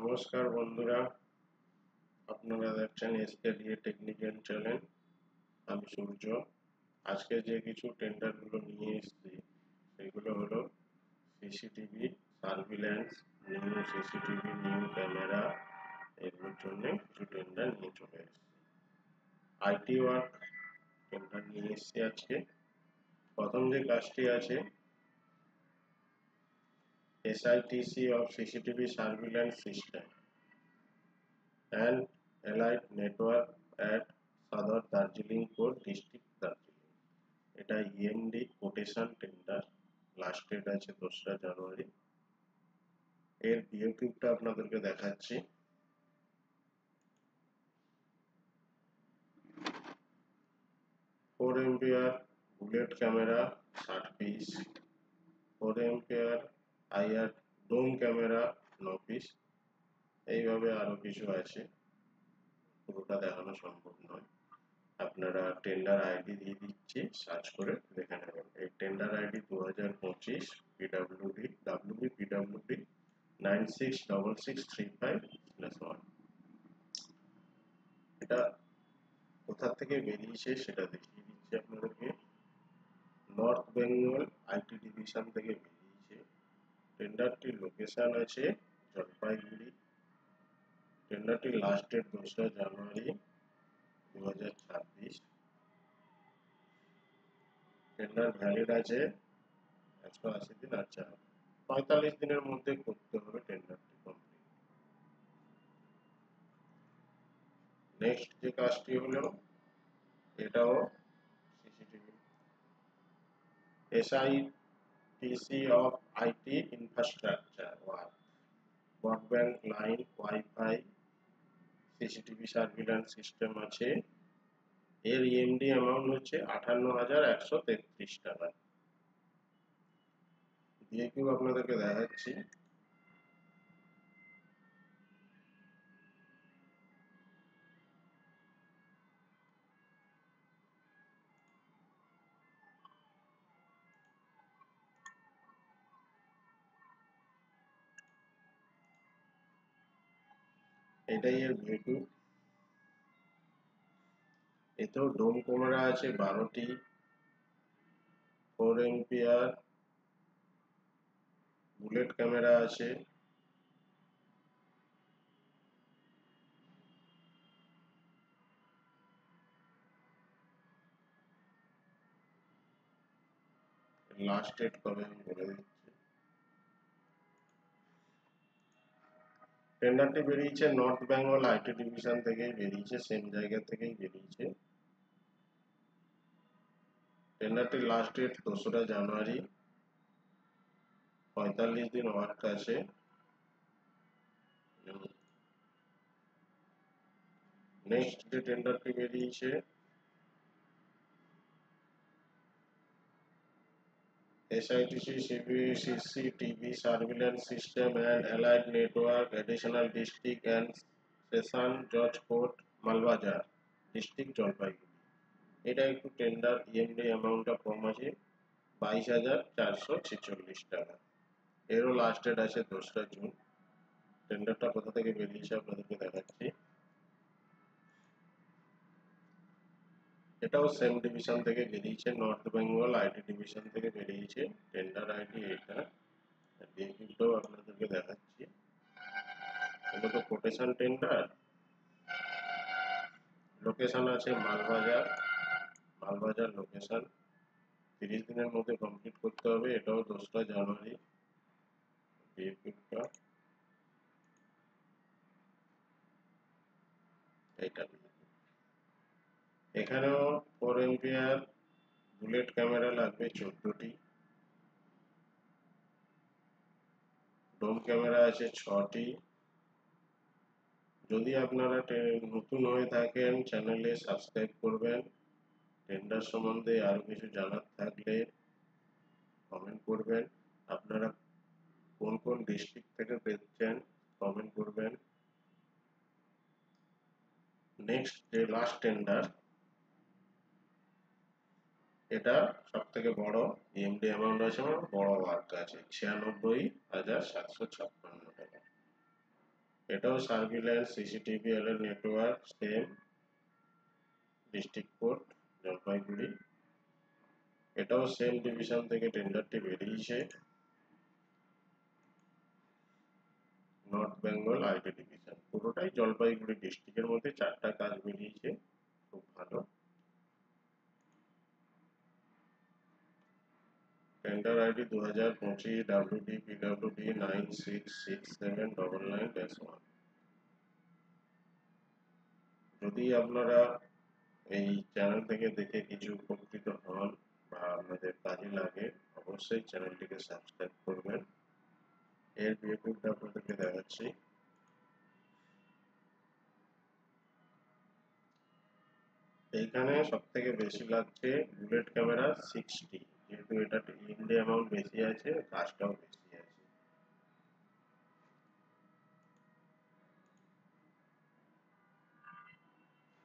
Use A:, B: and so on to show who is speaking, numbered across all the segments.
A: নমস্কার বন্ধুরা, আপনারা দেখছেন এসকেডিএ টেকনিক্যাল চ্যানেল। আমি সূর্য। আজকে যে কিছু টেন্ডারগুলো নিয়ে এসেছি সেগুলো হলো CCTV surveillance, new CCTV, new camera, এগুলোর জন্য কিছু টেন্ডার নিয়ে চলে এসেছি। আইটি ওয়ার্ক টেন্ডার নিয়ে এসেছি আজকে। প্রথম যে কাজটি আছে, SITC of CCTV surveillance system and allied network at Sadar Darjeeling Port District, Darjeeling। এটা EMD quotation tender. Last date আছে 2রা জানুয়ারি। এর ভিডিওটা আপনাদেরকে দেখাচ্ছি। 4 ampere bullet camera 60 piece, 4 ampere IR dome camera 9 piece. এইভাবে আরো কিছু আছে, পুরোটা দেখানো সম্ভব নয়। আপনারা টেন্ডার আইডি দিয়ে দিচ্ছি, সার্চ করে দেখে নেবেন। এই টেন্ডার আইডি 2025 PWD WBPWD 966635/1। এটা কোথা থেকে বেরিয়েছে সেটা দেখিয়ে দিচ্ছি আপনাদেরকে। নর্থ বেঙ্গল আইটি ডিভিশন থেকে বেরিয়েছে। টেন্ডারটির লোকেশন আছে জলপাইগুড়ি। টেন্ডারটির লাস্ট ডেট 2রা জানুয়ারি 2026। টেন্ডার ভ্যালিড আছে 180 দিন। আচ্ছা, 45 দিনের মধ্যে করতে হবে টেন্ডারটি কমপ্লিট। নেক্সট যে কাজটি হলো, এটাও CCTV SITC of IT infrastructure work, broadband line, wifi, CCTV surveillance system আছে। এর EMD অ্যামাউন্ট হচ্ছে 58,133 টাকা। দিয়ে কেউ আপনাদেরকে দেখাচ্ছি। এটাই এর ভিডিও। এতেও ডোম ক্যামেরা আছে 12টি, 4 এম্পিয়ার বুলেট ক্যামেরা আছে, লাস্ট ডেট কবে আমি বলে দিচ্ছি। টেন্ডারটি বেরিয়েছে নর্থ বেঙ্গল আইটি ডিভিশন থেকেই বেরিয়েছে, সেম জায়গা থেকেই বেরিয়েছে। টেন্ডারটির লাস্ট ডেট 2রা জানুয়ারি। 45 দিন ওয়ার্ক আছে। নেক্সট যে টেন্ডারটি বেরিয়েছে, SITC CCTV surveillance system and allied network, additional district and session Judge Court, Malbazar district, Jalpaiguri. এটা একটু টেন্ডার EMD অ্যামাউন্টটা কম আছে, 22,446 টাকা। এরও লাস্ট ডেট আছে 2রা জুন। টেন্ডারটা কোথা থেকে বেরিয়েছে আপনাদেরকে দেখাচ্ছি। এটাও সেম ডিভিশন থেকে বেরিয়েছে, নর্থ বেঙ্গল আইটি ডিভিশন থেকে বেরিয়েছে। টেন্ডার আইডি এটা, ডিএকিউটাও আপনাদেরকে দেখাচ্ছি। এটা তো কোটেশন টেন্ডার। লোকেশন আছে মালবাজার, মালবাজার লোকেশন। 30 দিনের মধ্যে কমপ্লিট করতে হবে। এটাও 2রা জানুয়ারি। ডিএকিউটা এটা। এখানেও 4 এম্পিয়ার বুলেট ক্যামেরা লাগবে 14টি, ডোম ক্যামেরা আছে 6টি। যদি আপনারা নতুন হয়ে থাকেন চ্যানেলে সাবস্ক্রাইব করবেন। টেন্ডার সম্বন্ধে আরো কিছু জানার থাকলে কমেন্ট করবেন। আপনারা কোন কোন ডিস্ট্রিক্ট থেকে দেখছেন কমেন্ট করবেন। নেক্সট যে লাস্ট টেন্ডার, এটা সব থেকে বড় EMD অ্যামাউন্ট আছে, আমার বড় ওয়ার্ক আছে 96,756 টাকা। এটাও surveillance CCTV alert network, same district code Jalpaiguri. এটাও সেম ডিভিশন থেকে টেন্ডারটি বেরিয়েছে, নর্থ বেঙ্গল আইটি ডিভিশন। পুরোটাই জলপাইগুড়ি ডিস্ট্রিক্টের মধ্যে 4টা কাজ বেরিয়েছে, খুব ভালো। Tender ID 2025 WD/PWD 966799-1। যদি আপনারা এই চ্যানেল থেকে দেখে কিছু উপকৃত হন বা আপনাদের কাজে লাগে, অবশ্যই চ্যানেলটিকে সাবস্ক্রাইব করবেন। এর ভিডিওটা আপনাদেরকে দেখাচ্ছি। এইখানে সব থেকে বেশি লাগছে বুলেট ক্যামেরা 60, যেহেতু এটা ইন্ডিয়া অ্যামাউন্ট বেশি আছে, কাজটাও বেশি আছে।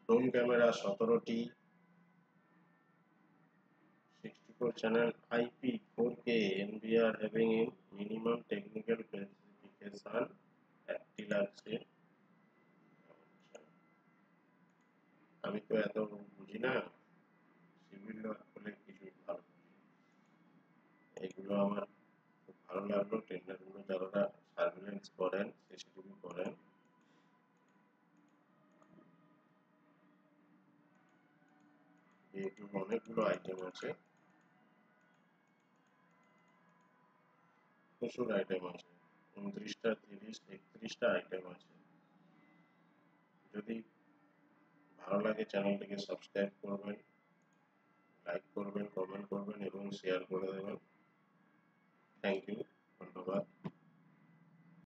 A: ড্রোন ক্যামেরা 17টি, 64 channel IP 4K NVR having in minimum technical specification, একটি লাগছে। আমি তো এত বুঝি না, সিভিল হলে কিছুই ভালো বুঝি। এগুলো আমার খুব ভালো লাগলো। টেন্ডারগুলো যারা সার্ভিলেন্স করেন, সিসিটিভি করেন, এগুলো অনেকগুলো আইটেম আছে, প্রচুর আইটেম আছে, 29টা 30 31টা আইটেম আছে। যদি ভালো লাগে চ্যানেলটিকে সাবস্ক্রাইব করবেন, লাইক করবেন, কমেন্ট করবেন এবং শেয়ার করে দেবেন। থ্যাংক ইউ, ধন্যবাদ।